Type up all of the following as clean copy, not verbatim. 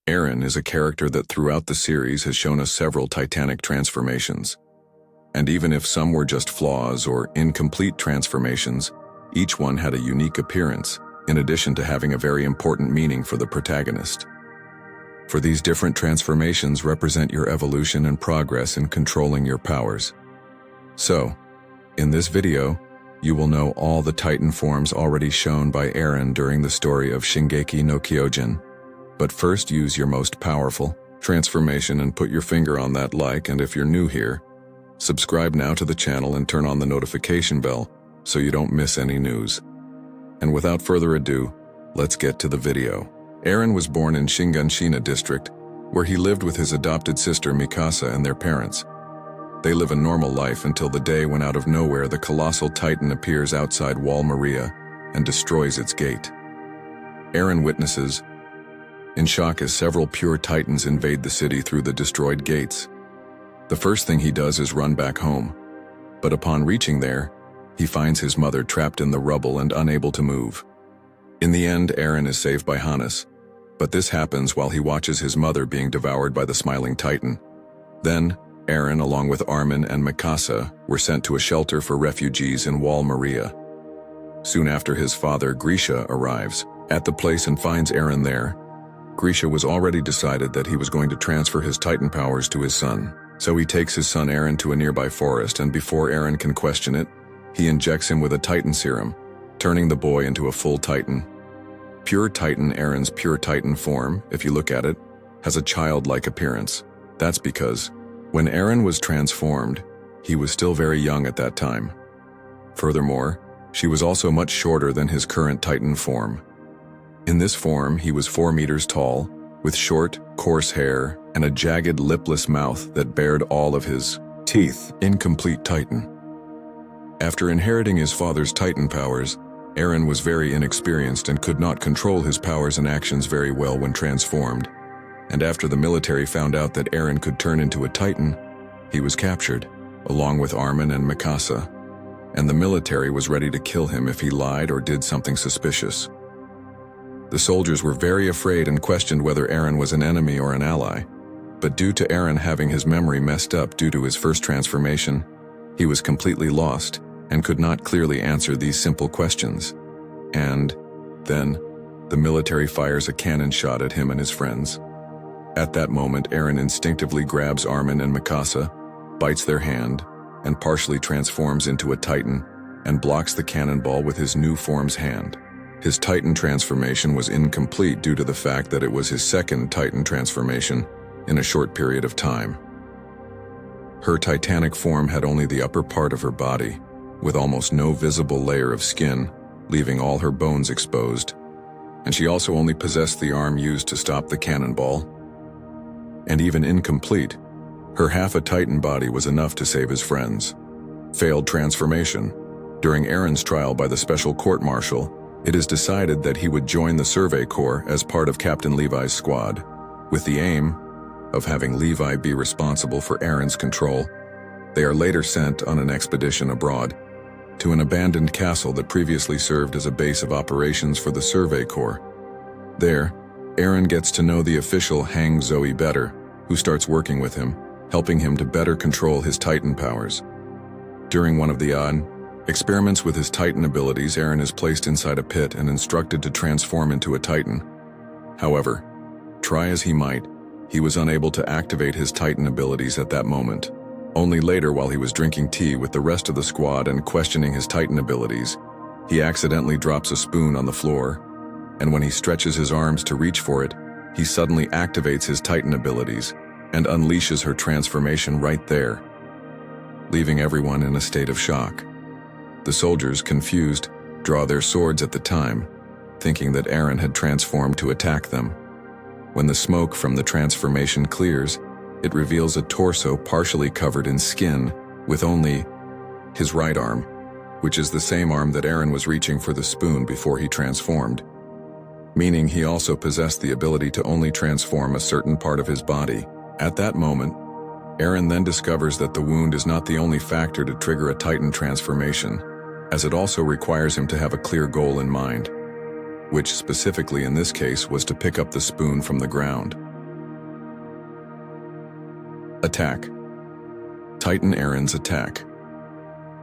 Eren is a character that throughout the series has shown us several titanic transformations. And even if some were just flaws or incomplete transformations, each one had a unique appearance, in addition to having a very important meaning for the protagonist. For these different transformations represent your evolution and progress in controlling your powers. So, in this video, you will know all the Titan forms already shown by Eren during the story of ShingekiNoKyojin. But first, use your most powerful transformation and put your finger on that like, and if you're new here, subscribe now to the channel and turn on the notification bell so you don't miss any news. And without further ado, let's get to the video. Eren was born in Shingeki district, where he lived with his adopted sister Mikasa and their parents. They live a normal life until the day when out of nowhere the Colossal Titan appears outside WarHammerTitan and destroys its gate. Eren witnesses, in shock, as several pure Titans invade the city through the destroyed gates. The first thing he does is run back home, but upon reaching there, he finds his mother trapped in the rubble and unable to move. In the end, Eren is saved by Hannes, but this happens while he watches his mother being devoured by the smiling Titan. Then, Eren, along with Armin and Mikasa, were sent to a shelter for refugees in WarHammerTitan. Soon after, his father, Grisha, arrives at the place and finds Eren there. Grisha was already decided that he was going to transfer his Titan powers to his son, so he takes his son Eren to a nearby forest, and before Eren can question it, he injects him with a Titan serum, turning the boy into a full Titan. Pure Titan Eren's pure Titan form, if you look at it, has a childlike appearance. That's because, when Eren was transformed, he was still very young at that time. Furthermore, she was also much shorter than his current Titan form. In this form, he was 4 meters tall, with short, coarse hair and a jagged, lipless mouth that bared all of his teeth. Incomplete Titan. After inheriting his father's Titan powers, Eren was very inexperienced and could not control his powers and actions very well when transformed. And after the military found out that Eren could turn into a Titan, he was captured, along with Armin and Mikasa, and the military was ready to kill him if he lied or did something suspicious. The soldiers were very afraid and questioned whether Eren was an enemy or an ally, but due to Eren having his memory messed up due to his first transformation, he was completely lost and could not clearly answer these simple questions. And then, the military fires a cannon shot at him and his friends. At that moment, Eren instinctively grabs Armin and Mikasa, bites their hand, and partially transforms into a Titan, and blocks the cannonball with his new form's hand. His Titan transformation was incomplete due to the fact that it was his second Titan transformation in a short period of time. Her titanic form had only the upper part of her body, with almost no visible layer of skin, leaving all her bones exposed, and she also only possessed the arm used to stop the cannonball. And even incomplete, her half a Titan body was enough to save his friends. Failed transformation. During Eren's trial by the special court-martial, it is decided that he would join the Survey Corps as part of Captain Levi's squad, with the aim of having Levi be responsible for Eren's control. They are later sent on an expedition abroad, to an abandoned castle that previously served as a base of operations for the Survey Corps. There, Eren gets to know the official Hang Zoe better, who starts working with him, helping him to better control his Titan powers. During one of the experiments with his Titan abilities, Eren is placed inside a pit and instructed to transform into a Titan. However, try as he might, he was unable to activate his Titan abilities at that moment. Only later, while he was drinking tea with the rest of the squad and questioning his Titan abilities, he accidentally drops a spoon on the floor, and when he stretches his arms to reach for it, he suddenly activates his Titan abilities and unleashes her transformation right there, leaving everyone in a state of shock. The soldiers, confused, draw their swords at the time, thinking that Eren had transformed to attack them. When the smoke from the transformation clears, it reveals a torso partially covered in skin, with only his right arm, which is the same arm that Eren was reaching for the spoon before he transformed, meaning he also possessed the ability to only transform a certain part of his body. At that moment, Eren then discovers that the wound is not the only factor to trigger a Titan transformation, as it also requires him to have a clear goal in mind, which specifically in this case was to pick up the spoon from the ground. Attack. Titan Eren's attack.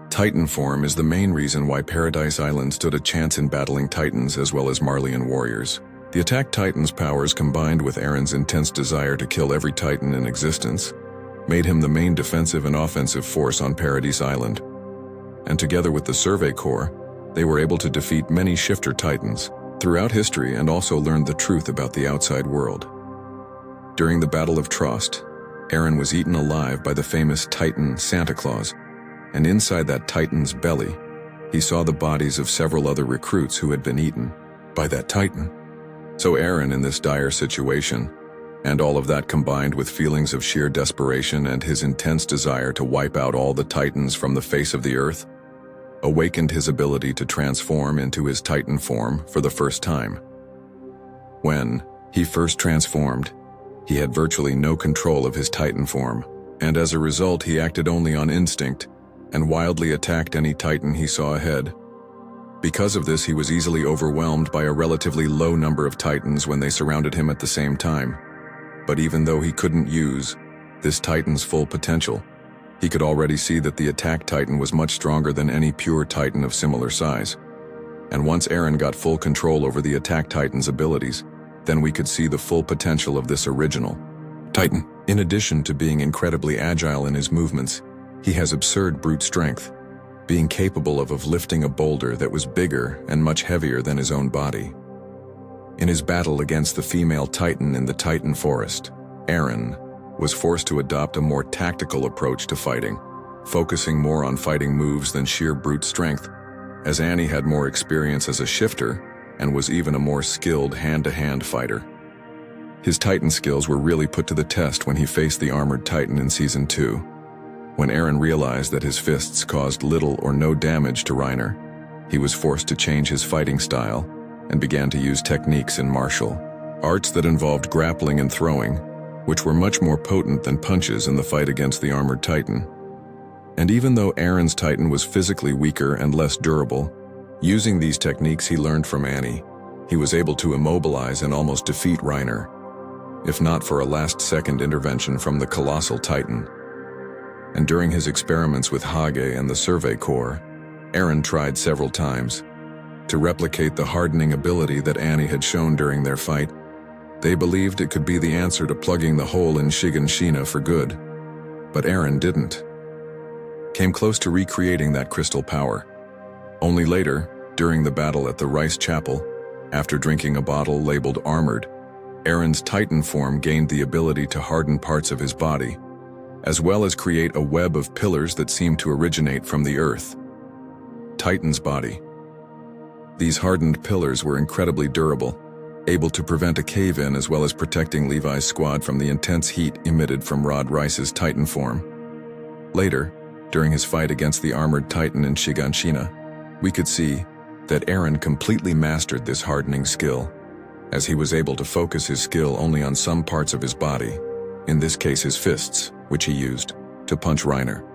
Titan form is the main reason why Paradise Island stood a chance in battling Titans as well as Marleyan warriors. The AttackTitan's powers combined with Eren's intense desire to kill every Titan in existence made him the main defensive and offensive force on Paradise Island. And together with the Survey Corps, they were able to defeat many shifter Titans throughout history and also learned the truth about the outside world. During the Battle of Trost, Eren was eaten alive by the famous Titan Santa Claus, and inside that Titan's belly, he saw the bodies of several other recruits who had been eaten by that Titan. So Eren, in this dire situation, and all of that combined with feelings of sheer desperation and his intense desire to wipe out all the Titans from the face of the earth, awakened his ability to transform into his Titan form for the first time. When he first transformed, he had virtually no control of his Titan form, and as a result he acted only on instinct and wildly attacked any Titan he saw ahead. Because of this, he was easily overwhelmed by a relatively low number of Titans when they surrounded him at the same time. But even though he couldn't use this Titan's full potential, he could already see that the AttackTitan was much stronger than any pure Titan of similar size. And once Eren got full control over the AttackTitan's abilities, then we could see the full potential of this original Titan. In addition to being incredibly agile in his movements, he has absurd brute strength, being capable of lifting a boulder that was bigger and much heavier than his own body. In his battle against the female Titan in the Titan Forest, Eren was forced to adopt a more tactical approach to fighting, focusing more on fighting moves than sheer brute strength, as Annie had more experience as a shifter and was even a more skilled hand-to-hand fighter. His Titan skills were really put to the test when he faced the armored Titan in Season 2. When Eren realized that his fists caused little or no damage to Reiner, he was forced to change his fighting style and began to use techniques in martial arts that involved grappling and throwing, which were much more potent than punches in the fight against the armored Titan. And even though Eren's Titan was physically weaker and less durable, using these techniques he learned from Annie, he was able to immobilize and almost defeat Reiner, if not for a last-second intervention from the Colossal Titan. And during his experiments with Hage and the Survey Corps, Eren tried several times to replicate the hardening ability that Annie had shown during their fight. They believed it could be the answer to plugging the hole in Shiganshina for good, but Eren didn't. Came close to recreating that crystal power. Only later, during the battle at the Rice Chapel, after drinking a bottle labeled Armored, Eren's Titan form gained the ability to harden parts of his body, as well as create a web of pillars that seemed to originate from the earth. Titan's body. These hardened pillars were incredibly durable, able to prevent a cave-in as well as protecting Levi's squad from the intense heat emitted from Rod Rice's Titan form. Later, during his fight against the armored Titan in Shiganshina, we could see that Eren completely mastered this hardening skill, as he was able to focus his skill only on some parts of his body, in this case his fists, which he used to punch Reiner.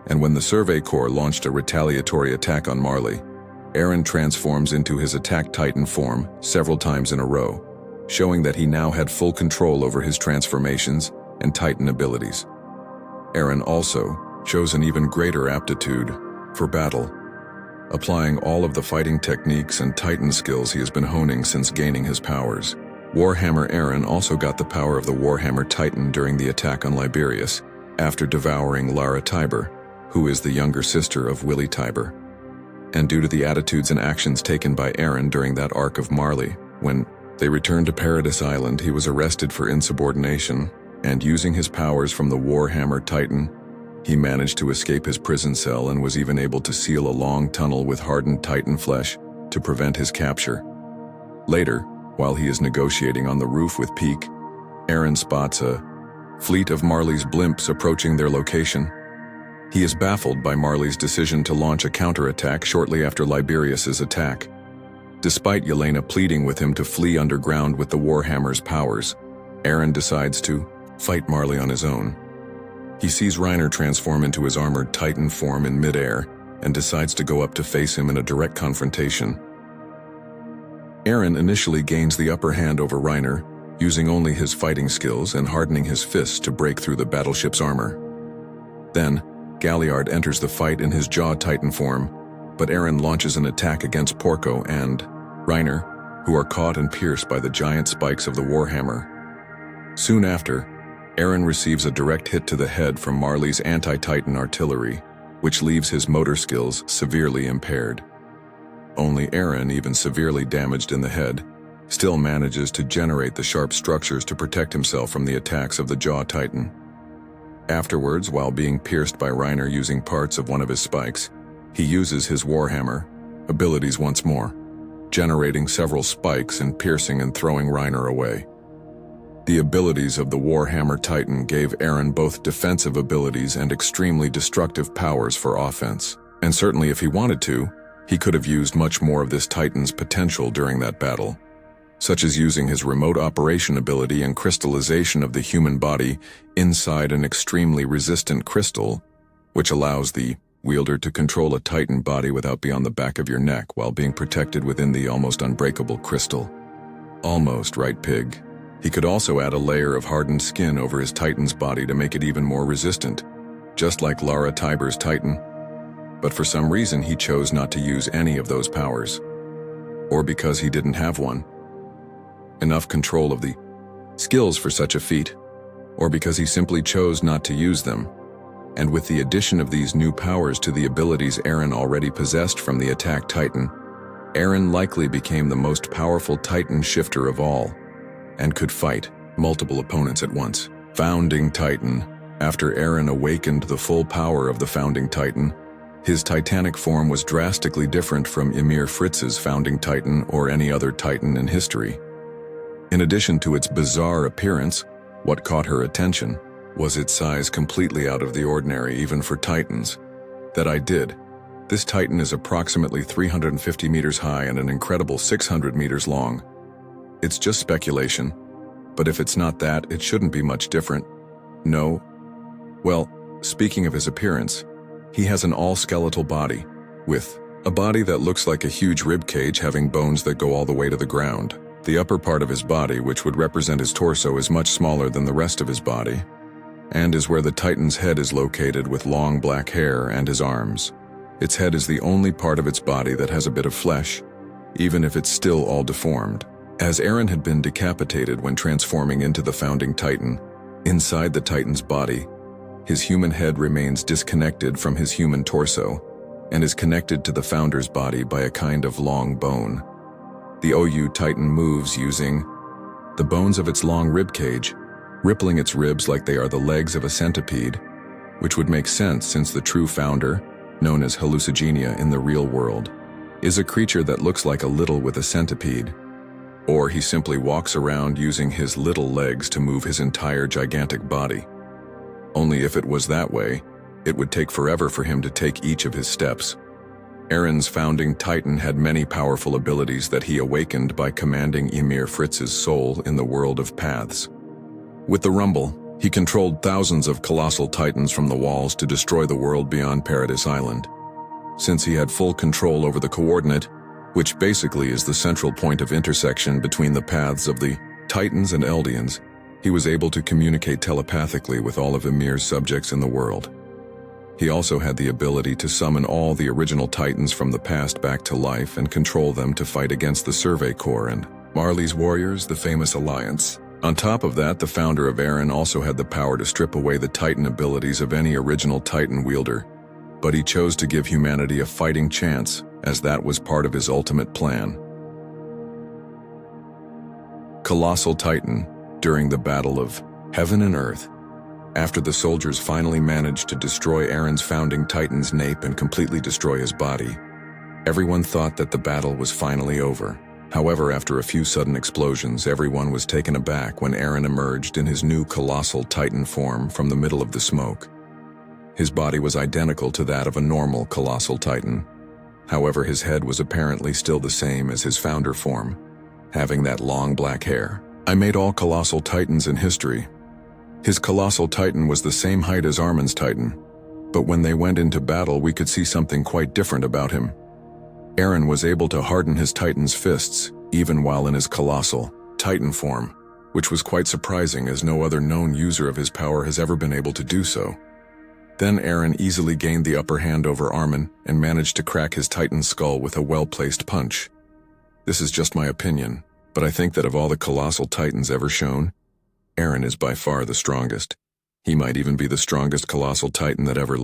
And when the Survey Corps launched a retaliatory attack on Marley, Eren transforms into his AttackTitan form several times in a row, showing that he now had full control over his transformations and Titan abilities. Eren also shows an even greater aptitude for battle, applying all of the fighting techniques and Titan skills he has been honing since gaining his powers. Warhammer Eren also got the power of the WarHammerTitan during the attack on Liberius, after devouring Lara Tiber, who is the younger sister of Willy Tiber. And due to the attitudes and actions taken by Eren during that arc of Marley, when they returned to Paradise Island, he was arrested for insubordination, and using his powers from the WarHammerTitan, he managed to escape his prison cell and was even able to seal a long tunnel with hardened Titan flesh to prevent his capture. Later, while he is negotiating on the roof with Peak, Eren spots a fleet of Marley's blimps approaching their location. He is baffled by Marley's decision to launch a counterattack shortly after Liberius's attack. Despite Yelena pleading with him to flee underground with the Warhammer's powers, Eren decides to fight Marley on his own. He sees Reiner transform into his armored Titan form in midair and decides to go up to face him in a direct confrontation. Eren initially gains the upper hand over Reiner, using only his fighting skills and hardening his fists to break through the battleship's armor. Then, Galliard enters the fight in his Jaw Titan form, but Eren launches an attack against Porco and Reiner, who are caught and pierced by the giant spikes of the Warhammer. Soon after, Eren receives a direct hit to the head from Marley's anti-Titan artillery, which leaves his motor skills severely impaired. Only Eren, even severely damaged in the head, still manages to generate the sharp structures to protect himself from the attacks of the Jaw Titan. Afterwards, while being pierced by Reiner using parts of one of his spikes, he uses his Warhammer abilities once more, generating several spikes and piercing and throwing Reiner away. The abilities of the WarHammerTitan gave Eren both defensive abilities and extremely destructive powers for offense, and certainly if he wanted to, he could have used much more of this Titan's potential during that battle, such as using his remote operation ability and crystallization of the human body inside an extremely resistant crystal, which allows the wielder to control a Titan body without being on the back of your neck while being protected within the almost unbreakable crystal. Almost, right, pig? He could also add a layer of hardened skin over his Titan's body to make it even more resistant, just like Lara Tiber's Titan. But for some reason he chose not to use any of those powers. Or because he didn't have enough control of the skills for such a feat, or because he simply chose not to use them. And with the addition of these new powers to the abilities Eren already possessed from the AttackTitan, Eren likely became the most powerful Titan shifter of all, and could fight multiple opponents at once. FoundingTitan. After Eren awakened the full power of the FoundingTitan, his titanic form was drastically different from Ymir Fritz's FoundingTitan or any other Titan in history. In addition to its bizarre appearance, what caught her attention was its size completely out of the ordinary even for Titans. This Titan is approximately 350 meters high and an incredible 600 meters long. It's just speculation, but if it's not that, it shouldn't be much different. No. Well, speaking of his appearance, he has an all-skeletal body, with a body that looks like a huge rib cage having bones that go all the way to the ground. The upper part of his body, which would represent his torso, is much smaller than the rest of his body, and is where the Titan's head is located with long black hair and his arms. Its head is the only part of its body that has a bit of flesh, even if it's still all deformed. As Eren had been decapitated when transforming into the FoundingTitan, inside the Titan's body, his human head remains disconnected from his human torso and is connected to the Founder's body by a kind of long bone. The OU Titan moves using the bones of its long rib cage, rippling its ribs like they are the legs of a centipede, which would make sense since the true Founder, known as Hallucigenia in the real world, is a creature that looks like a little with a centipede. Or he simply walks around using his little legs to move his entire gigantic body. Only if it was that way, it would take forever for him to take each of his steps. Eren's FoundingTitan had many powerful abilities that he awakened by commanding Ymir Fritz's soul in the world of paths. With the Rumble, he controlled thousands of colossal titans from the walls to destroy the world beyond Paradise Island. Since he had full control over the coordinate, which basically is the central point of intersection between the paths of the Titans and Eldians, he was able to communicate telepathically with all of Ymir's subjects in the world. He also had the ability to summon all the original Titans from the past back to life and control them to fight against the Survey Corps and Marley's warriors, the famous Alliance. On top of that, the founder of Eren also had the power to strip away the Titan abilities of any original Titan wielder, but he chose to give humanity a fighting chance, as that was part of his ultimate plan. Colossal Titan, during the Battle of Heaven and Earth. After the soldiers finally managed to destroy Eren's FoundingTitan's nape and completely destroy his body, everyone thought that the battle was finally over. However, after a few sudden explosions, everyone was taken aback when Eren emerged in his new Colossal Titan form from the middle of the smoke. His body was identical to that of a normal Colossal Titan. However, his head was apparently still the same as his founder form, having that long black hair. I made all Colossal Titans in history. His Colossal Titan was the same height as Armin's Titan, but when they went into battle we could see something quite different about him. Eren was able to harden his Titan's fists, even while in his Colossal Titan form. which was quite surprising as no other known user of his power has ever been able to do so. Then Eren easily gained the upper hand over Armin and managed to crack his Titan's skull with a well-placed punch. This is just my opinion, but I think that of all the Colossal Titans ever shown, Eren is by far the strongest. He might even be the strongest Colossal Titan that ever lived.